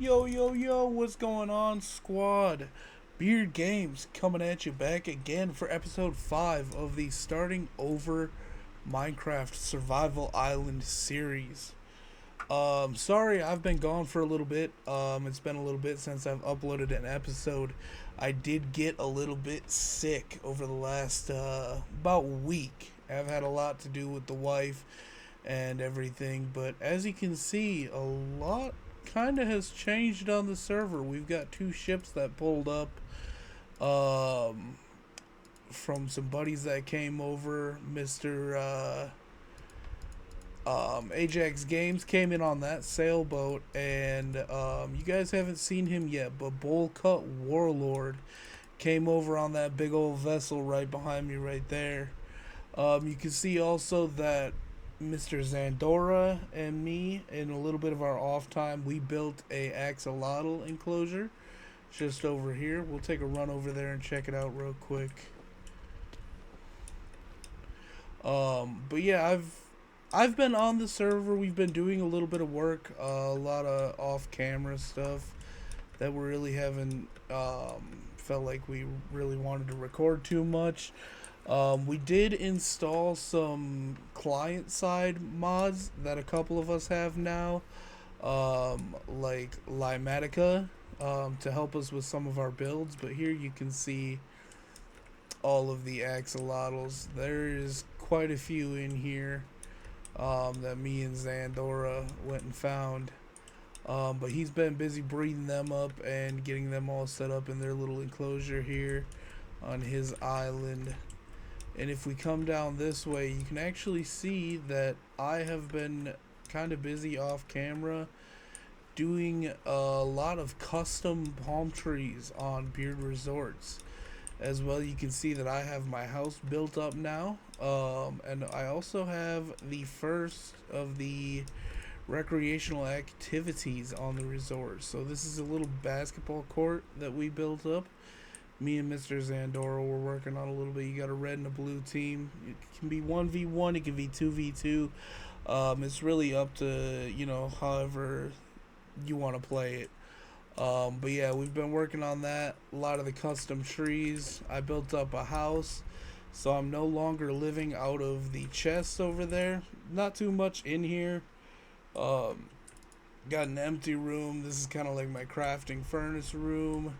Yo, yo, yo, what's going on, squad? Beard Games coming at you back again for episode 5 of the Starting Over Minecraft Survival Island series. Sorry, I've been gone for a little bit. It's been a little bit since I've uploaded an episode. I did get a little bit sick over the last about week. I've had a lot to do with the wife and everything, but as you can see, a lot kind of has changed on the server. We've got two ships that pulled up um, from some buddies that came over. Mr. Ajax Games came in on that sailboat, and you guys haven't seen him yet, but Bullcut Warlord came over on that big old vessel right behind me right there. You can see also that Mr. Zandora and me, in a little bit of our off time, we built a axolotl enclosure just over here. We'll take a run over there and check it out real quick. But yeah, I've been on the server. We've been doing a little bit of work, a lot of off-camera stuff that we really haven't felt like we really wanted to record too much. We did install some client-side mods that a couple of us have now, like Limatica, to help us with some of our builds. But here you can see all of the axolotls. There is quite a few in here that me and Zandora went and found. But he's been busy breeding them up and getting them all set up in their little enclosure here on his island. And if we come down this way, you can actually see that I have been kind of busy off camera doing a lot of custom palm trees on Beard Resorts. As well, you can see that I have my house built up now. And I also have the first of the recreational activities on the resort. So this is a little basketball court that we built up. Me and Mr. Zandora were working on a little bit. You got a red and a blue team. It can be 1v1, it can be 2v2. It's really up to, however you want to play it. But yeah, we've been working on that. A lot of the custom trees. I built up a house, so I'm no longer living out of the chests over there. Not too much in here. Got an empty room. This is kind of like my crafting furnace room.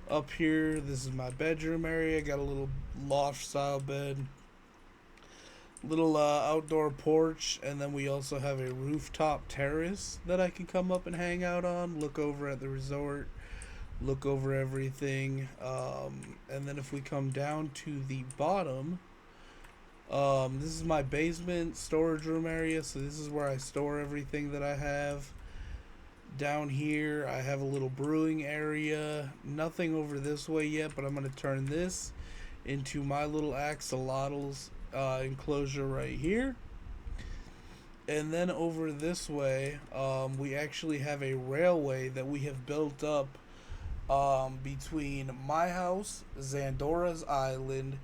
Up here, this is my bedroom area. Got a little loft style bed, little outdoor porch, and then we also have a rooftop terrace that I can come up and hang out on, look over at the resort, look over everything. And then if we come down to the bottom, this is my basement storage room area, so this is where I store everything that I have. Down here, I have a little brewing area. Nothing over this way yet, but I'm going to turn this into my little axolotls enclosure right here. And then over this way, we actually have a railway that we have built up between my house, Zandora's island,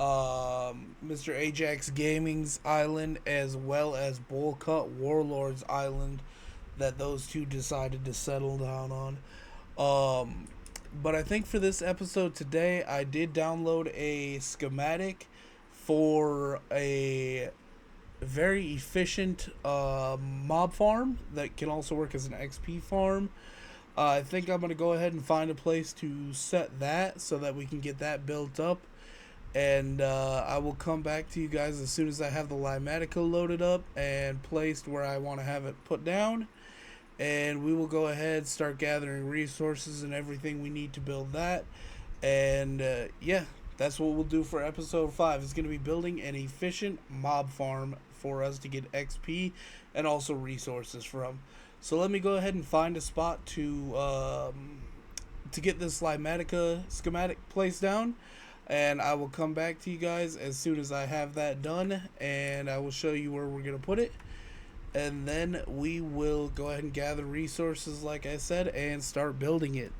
Mr. Ajax Gaming's island, as well as Bullcut Warlord's island, that those two decided to settle down on. But I think for this episode today, I did download a schematic for a very efficient mob farm that can also work as an XP farm. I think I'm going to go ahead and find a place to set that so that we can get that built up. And I will come back to you guys as soon as I have the Limatica loaded up and placed where I want to have it put down. And we will go ahead, start gathering resources and everything we need to build that. And yeah, that's what we'll do for episode 5. It's going to be building an efficient mob farm for us to get XP and also resources from. So let me go ahead and find a spot to get this Limatica schematic placed down. And I will come back to you guys as soon as I have that done. And I will show you where we're going to put it. And then we will go ahead and gather resources, like I said, and start building it.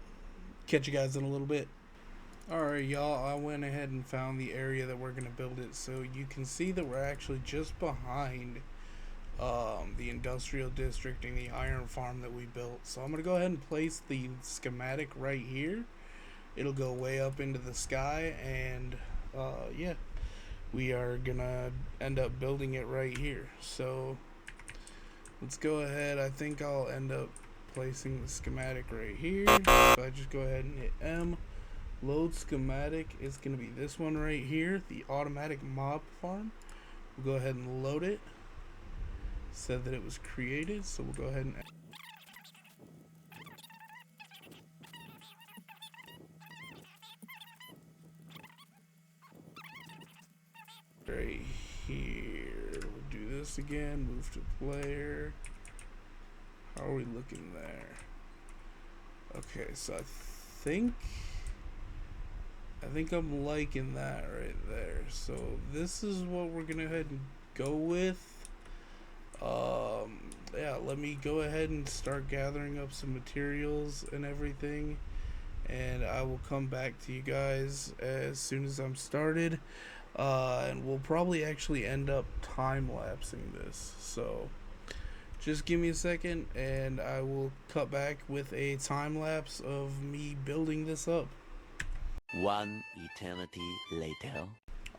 Catch you guys in a little bit. Alright, y'all, I went ahead and found the area that we're going to build it. So you can see that we're actually just behind the industrial district and the iron farm that we built. So I'm gonna go ahead and place the schematic right here. It'll go way up into the sky, and yeah, we are gonna end up building it right here. So let's go ahead. I think I'll end up placing the schematic right here. So I just go ahead and hit M. Load schematic is going to be this one right here, the automatic mob farm. We'll go ahead and load it. Said that it was created, so we'll go ahead and right here. We'll do this again. Move to player. How are we looking there? Okay, so I think I'm liking that right there. So this is what we're gonna go ahead and go with. Yeah, let me go ahead and start gathering up some materials and everything, and I will come back to you guys as soon as I'm started. And we'll probably actually end up time-lapsing this. So just give me a second and I will cut back with a time lapse of me building this up. One eternity later.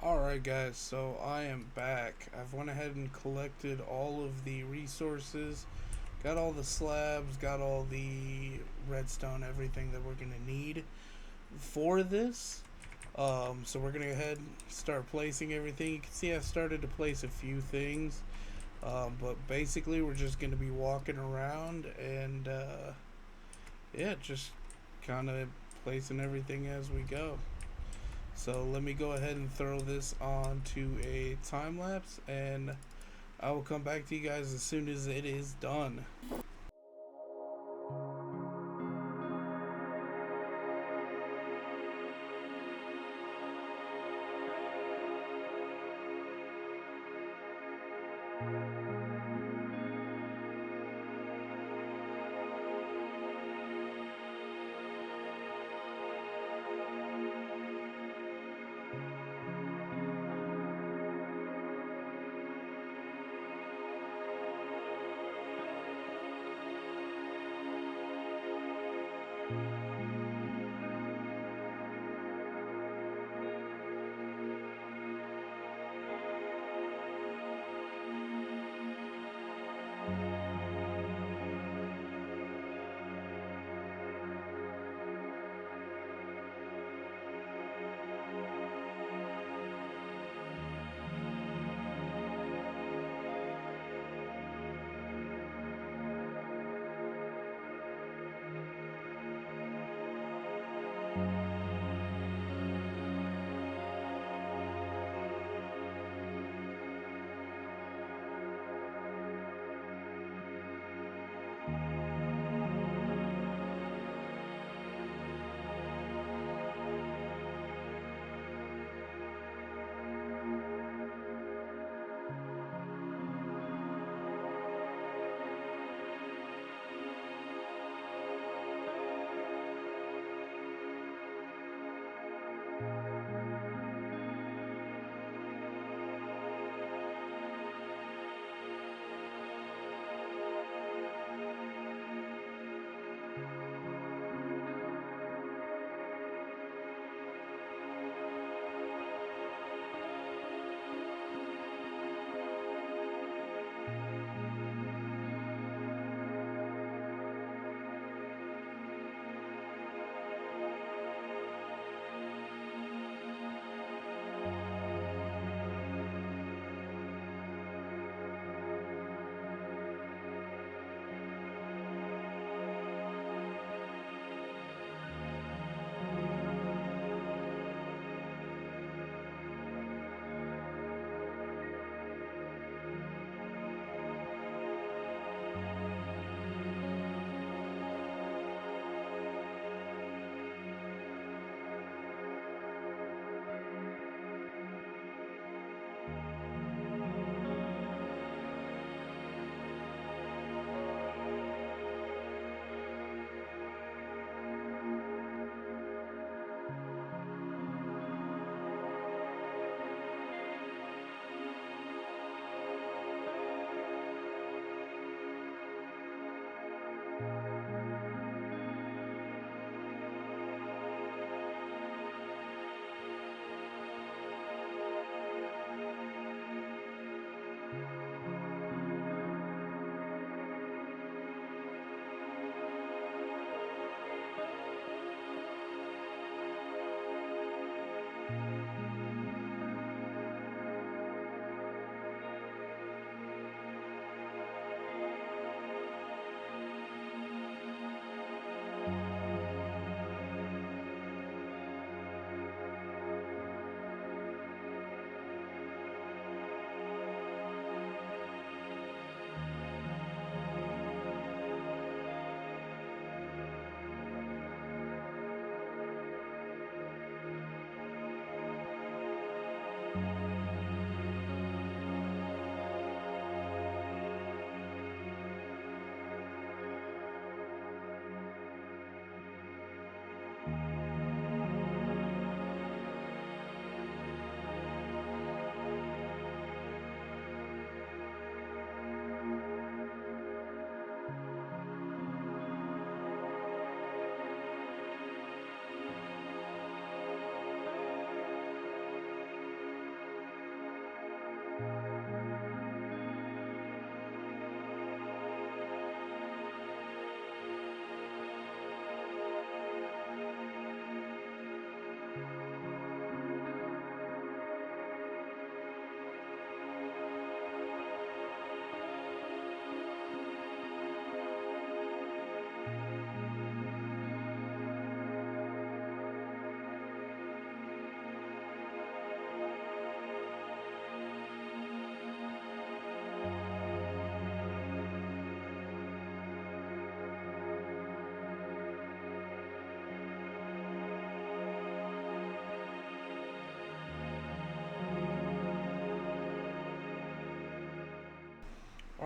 Alright guys, so I am back. I've went ahead and collected all of the resources, got all the slabs, got all the redstone, everything that we're going to need for this. So we're going to go ahead and start placing everything. You can see I started to place a few things, but basically we're just going to be walking around and yeah, just kind of placing everything as we go. So let me go ahead and throw this onto a time lapse, and I will come back to you guys as soon as it is done.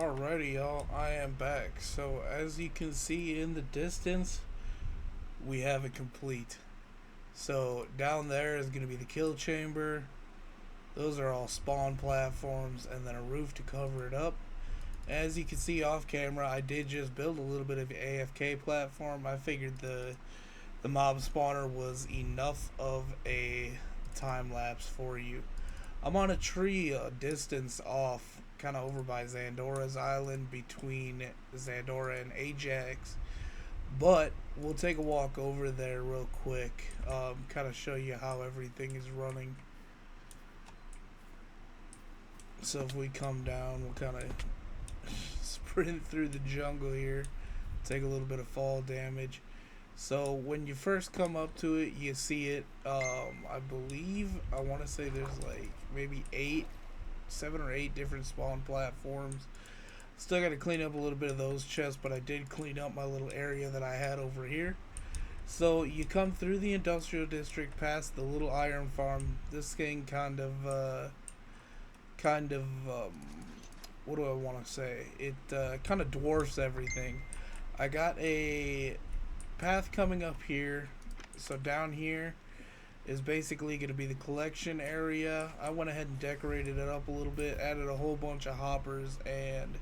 Alrighty, y'all, I am back. So, as you can see in the distance, we have it complete. So, down there is going to be the kill chamber. Those are all spawn platforms, and then a roof to cover it up. As you can see off camera, I did just build a little bit of AFK platform. I figured the mob spawner was enough of a time lapse for you. I'm on a tree a distance off, kind of over by Xandora's island between Xandora and Ajax. But we'll take a walk over there real quick, kind of show you how everything is running. So if we come down, we'll kind of sprint through the jungle here, take a little bit of fall damage. So when you first come up to it, you see it. I believe I want to say there's like maybe 7 or 8 different spawn platforms. Still got to clean up a little bit of those chests, but I did clean up my little area that I had over here. So you come through the industrial district, past the little iron farm. This thing kind of what do I want to say? It kind of dwarfs everything. I got a path coming up here. So down here is basically going to be the collection area. I went ahead and decorated it up a little bit, added a whole bunch of hoppers and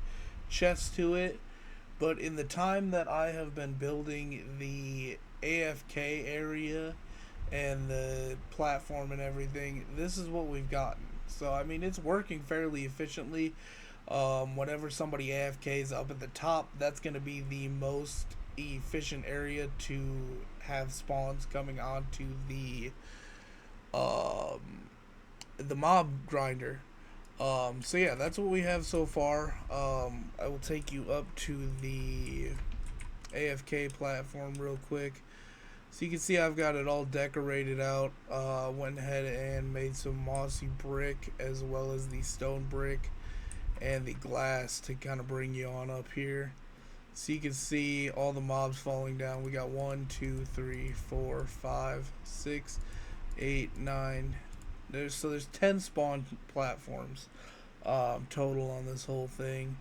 chests to it. But in the time that I have been building the AFK area and the platform and everything, this is what we've gotten. So I mean, it's working fairly efficiently. Whenever somebody AFKs up at the top, that's going to be the most efficient area to have spawns coming onto the mob grinder. So yeah, that's what we have so far. I will take you up to the AFK platform real quick. So you can see I've got it all decorated out. Went ahead and made some mossy brick as well as the stone brick and the glass to kind of bring you on up here. So you can see all the mobs falling down. We got 1, 2, 3, 4, 5, 6, 8, 9. There's 10 spawn platforms total on this whole thing.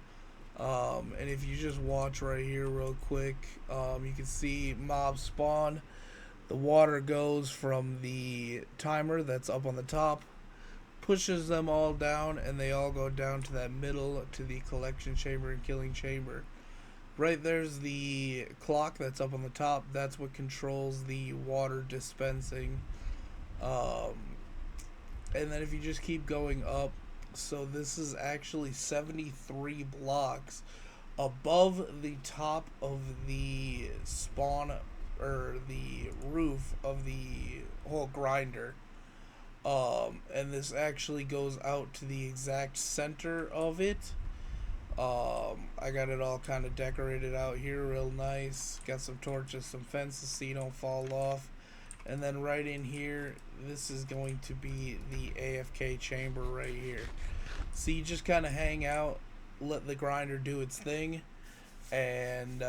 And if you just watch right here real quick, you can see mobs spawn. The water goes from the timer that's up on the top, pushes them all down, and they all go down to that middle to the collection chamber and killing chamber. Right there's the clock that's up on the top. That's what controls the water dispensing. And then if you just keep going up, so this is actually 73 blocks above the top of the spawn or the roof of the whole grinder. And this actually goes out to the exact center of it. I got it all kind of decorated out here real nice. Got some torches, some fences so you don't fall off. And then right in here, this is going to be the AFK chamber right here. So you just kind of hang out, let the grinder do its thing, and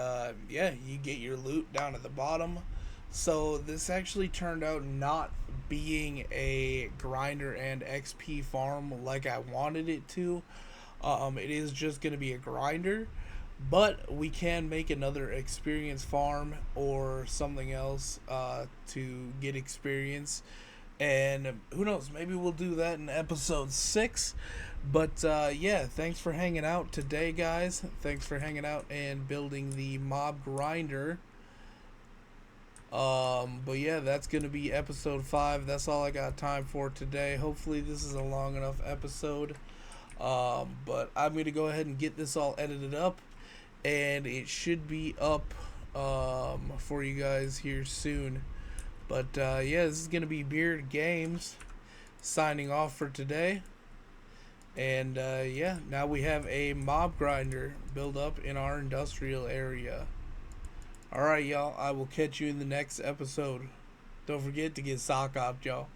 yeah, you get your loot down at the bottom. So this actually turned out not being a grinder and XP farm like I wanted it to. It is just going to be a grinder, but we can make another experience farm or something else to get experience. And who knows, maybe we'll do that in episode 6. But yeah, thanks for hanging out today, guys. Thanks for hanging out and building the mob grinder. But yeah, that's going to be episode 5. That's all I got time for today. Hopefully this is a long enough episode. But I'm going to go ahead and get this all edited up, and it should be up for you guys here soon. But yeah, this is going to be BeardGames signing off for today. And yeah, now we have a mob grinder built up in our industrial area. Alright, y'all, I will catch you in the next episode. Don't forget to get SockOpt, y'all.